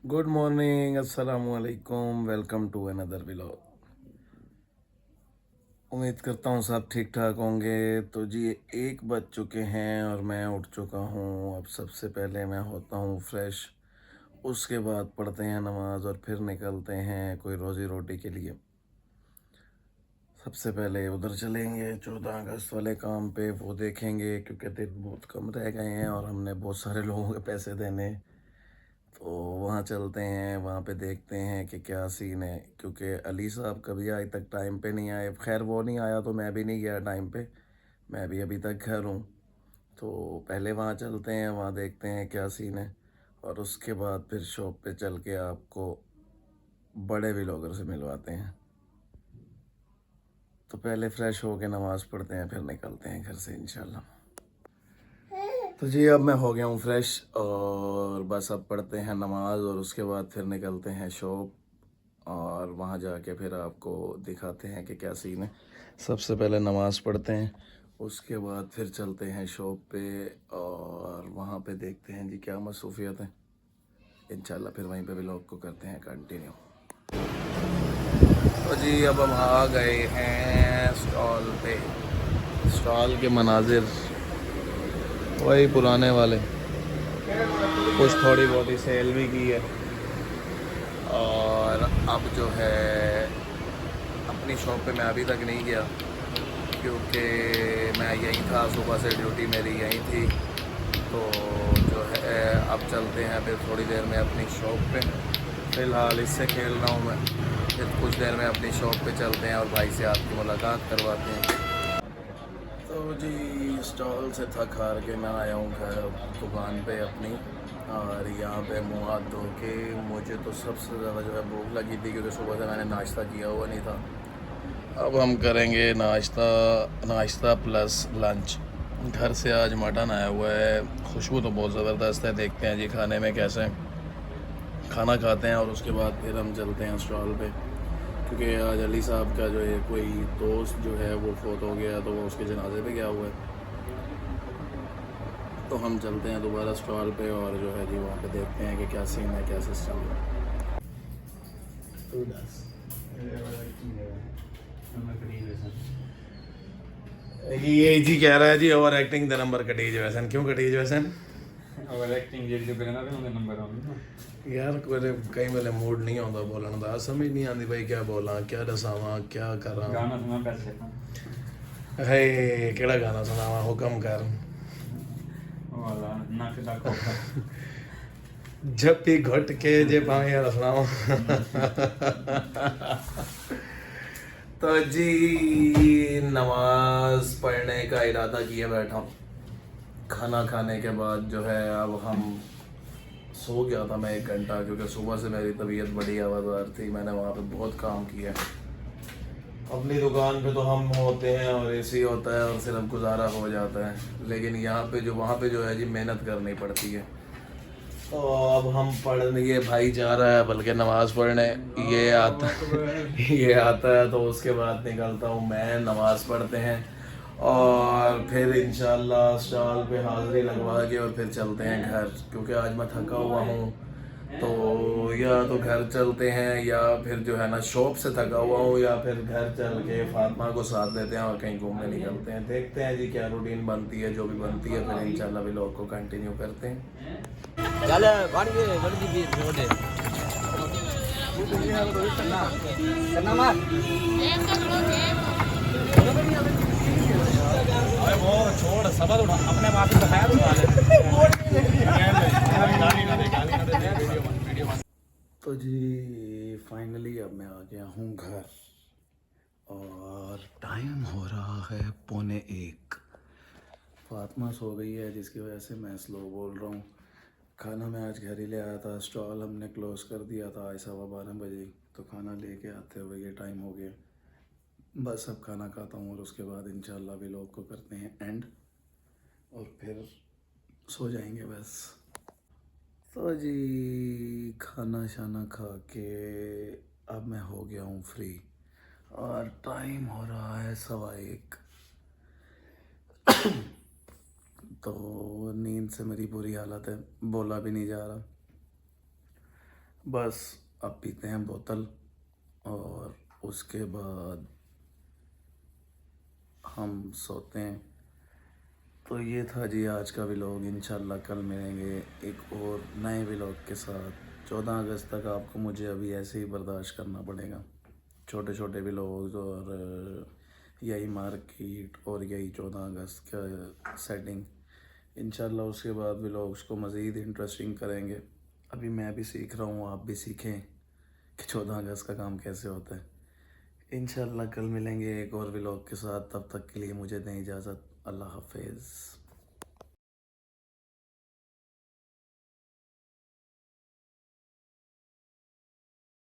Good morning, अस्सलाम वालेकुम। Welcome to another vlog. उम्मीद करता हूँ सब ठीक ठाक होंगे। तो जी, 1 बज चुके हैं और मैं उठ चुका हूँ। अब सबसे पहले मैं होता हूँ फ्रेश, उसके बाद पढ़ते हैं नमाज और फिर निकलते हैं कोई रोज़ी रोटी के लिए। सबसे पहले उधर चलेंगे 14 अगस्त वाले काम पे, वो देखेंगे क्योंकि दिन बहुत कम रह गए हैं और हमने बहुत सारे लोगों के पैसे देने हैं। तो वहाँ चलते हैं, वहाँ पे देखते हैं कि क्या सीन है, क्योंकि अली साहब कभी आज तक टाइम पे नहीं आए। खैर वो नहीं आया तो मैं भी नहीं गया टाइम पे, मैं भी अभी तक घर हूँ। तो पहले वहाँ चलते हैं, वहाँ देखते हैं क्या सीन है और उसके बाद फिर शॉप पे चल के आपको बड़े व्लॉगर से मिलवाते हैं। तो पहले फ़्रेश हो के नमाज़ पढ़ते हैं, फिर निकलते हैं घर से इंशाल्लाह। तो जी, अब मैं हो गया हूँ फ्रेश और बस अब पढ़ते हैं नमाज और उसके बाद फिर निकलते हैं शॉप और वहाँ जाके फिर आपको दिखाते हैं कि क्या सीन है। सबसे पहले नमाज़ पढ़ते हैं, उसके बाद फिर चलते हैं शॉप पे और वहाँ पे देखते हैं जी क्या मसरूफियत है। इंशाल्लाह फिर वहीं पे व्लॉग को करते हैं कंटिन्यू। तो जी, अब हम आ गए हैं स्टॉल पे। स्टॉल के मनाजिर वही पुराने वाले, कुछ थोड़ी बहुत ही सेल भी की है। और अब जो है अपनी शॉप पे मैं अभी तक नहीं गया क्योंकि मैं यहीं था, सुबह से ड्यूटी मेरी यहीं थी। तो जो है अब चलते हैं फिर थोड़ी देर में अपनी शॉप पे। फ़िलहाल इससे खेल रहा हूँ मैं, फिर कुछ देर में अपनी शॉप पे चलते हैं और भाई से आपकी मुलाकात करवाते हैं। तो जी, स्टॉल से थक हार के मैं आया हूँ घर दुकान पे अपनी और यहाँ पे मुँह हाथ धो के मुझे तो सबसे ज़्यादा जो है भूख लगी थी क्योंकि सुबह से मैंने नाश्ता किया हुआ नहीं था। अब हम करेंगे नाश्ता, नाश्ता प्लस लंच। घर से आज मटन आया हुआ है, खुशबू तो बहुत ज़बरदस्त है। देखते हैं जी खाने में कैसे हैं। खाना खाते हैं और उसके बाद फिर हम चलते हैं स्टॉल पे, क्योंकि आज अली साहब का जो है कोई दोस्त जो है वो फोत हो गया, तो वो उसके जनाजे पे गया हुआ है। तो हम चलते हैं दोबारा स्टॉल पे और जो है जी वहाँ पे देखते हैं कि क्या सीन है, क्या सिस्टम है। ये जी कह रहा है जी ओवर एक्टिंग द नंबर कटीज वैसन, क्यों कटीज वैसन? ओवर एक्टिंग ਜਿਹੜੀ ਜੋ ਕਰਨਾ ਉਹਦੇ ਨੰਬਰ ਆਉਂਦੇ यार कई वेले मूड नहीं आता बोलने का, समझ नहीं आती भाई क्या बोला, क्या दसावा, क्या करा। ਗਾਣਾ ਸੁਣਾ ਪੈਸੇ है केड़ा गाना सुनावा, हुक्म कर। ਵਾਲਾ ਨੱਕ ਦਾ ਖੋਖਾ जब भी घुट के जे पावे यार सुनावा। तो जी, नमाज पढ़ने का इरादा किए बैठा हूँ। खाना खाने के बाद जो है अब हम, सो गया था मैं 1 घंटा क्योंकि सुबह से मेरी तबीयत बड़ी आवाज़ार थी। मैंने वहाँ पे बहुत काम किया। अपनी दुकान पे तो हम होते हैं और एसी होता है और सिर्फ गुजारा हो जाता है, लेकिन यहाँ पे जो वहाँ पे जो है जी मेहनत करनी पड़ती है। तो अब हम पढ़ने, ये भाई जा रहा है बल्कि नमाज़ पढ़ने, ये आता ये आता है तो उसके बाद निकलता हूँ मैं। नमाज़ पढ़ते हैं और फिर इंशाल्लाह स्टॉल पे हाज़िरी लगवा के और फिर चलते हैं घर, क्योंकि आज मैं थका हुआ हूँ। तो या तो घर चलते हैं या फिर जो है ना शॉप से थका हुआ हूँ, या फिर घर चल के फातिमा को साथ लेते हैं और कहीं घूमने निकलते हैं। देखते हैं जी क्या रूटीन बनती है, जो भी बनती है फिर इंशाल्लाह व्लॉग को कंटिन्यू करते हैं। ਚੱਲ ਬਣ ਗਏ ਬਣ ਗਈ ਵੀਰ ਛੋੜੇ ਕਰਨਾ ਮਾਰ अरे वो छोड़ सबर उठा अपने बाप को दिखाया तो तो जी फाइनली अब मैं आ गया हूँ घर और टाइम हो रहा है 1:45। फातिमा सो गई है जिसकी वजह से मैं स्लो बोल रहा हूँ। खाना मैं आज घर ही ले आया था, स्टॉल हमने क्लोज़ कर दिया था आज 12:15 बजे, तो खाना लेके आते हुए ये टाइम हो गया। बस अब खाना खाता हूँ और उसके बाद इंशाल्लाह व्लॉग को करते हैं एंड और फिर सो जाएंगे बस। तो जी, खाना शाना खा के अब मैं हो गया हूँ फ्री और टाइम हो रहा है 1:15। तो नींद से मेरी बुरी हालत है, बोला भी नहीं जा रहा। बस अब पीते हैं बोतल और उसके बाद हम सोते हैं। तो ये था जी आज का व्लॉग। इंशाल्लाह कल मिलेंगे एक और नए व्लॉग के साथ। 14 अगस्त तक आपको मुझे अभी ऐसे ही बर्दाश्त करना पड़ेगा, छोटे छोटे व्लॉग्स और यही मार्केट और यही 14 अगस्त का सेटिंग। इंशाल्लाह उसके बाद व्लॉग्स को मज़ीद इंटरेस्टिंग करेंगे। अभी मैं भी सीख रहा हूँ, आप भी सीखें कि 14 अगस्त का काम कैसे होता है। इंशाल्लाह कल मिलेंगे एक और व्लॉग के साथ। तब तक के लिए मुझे दें इजाज़त। अल्लाह हाफिज़।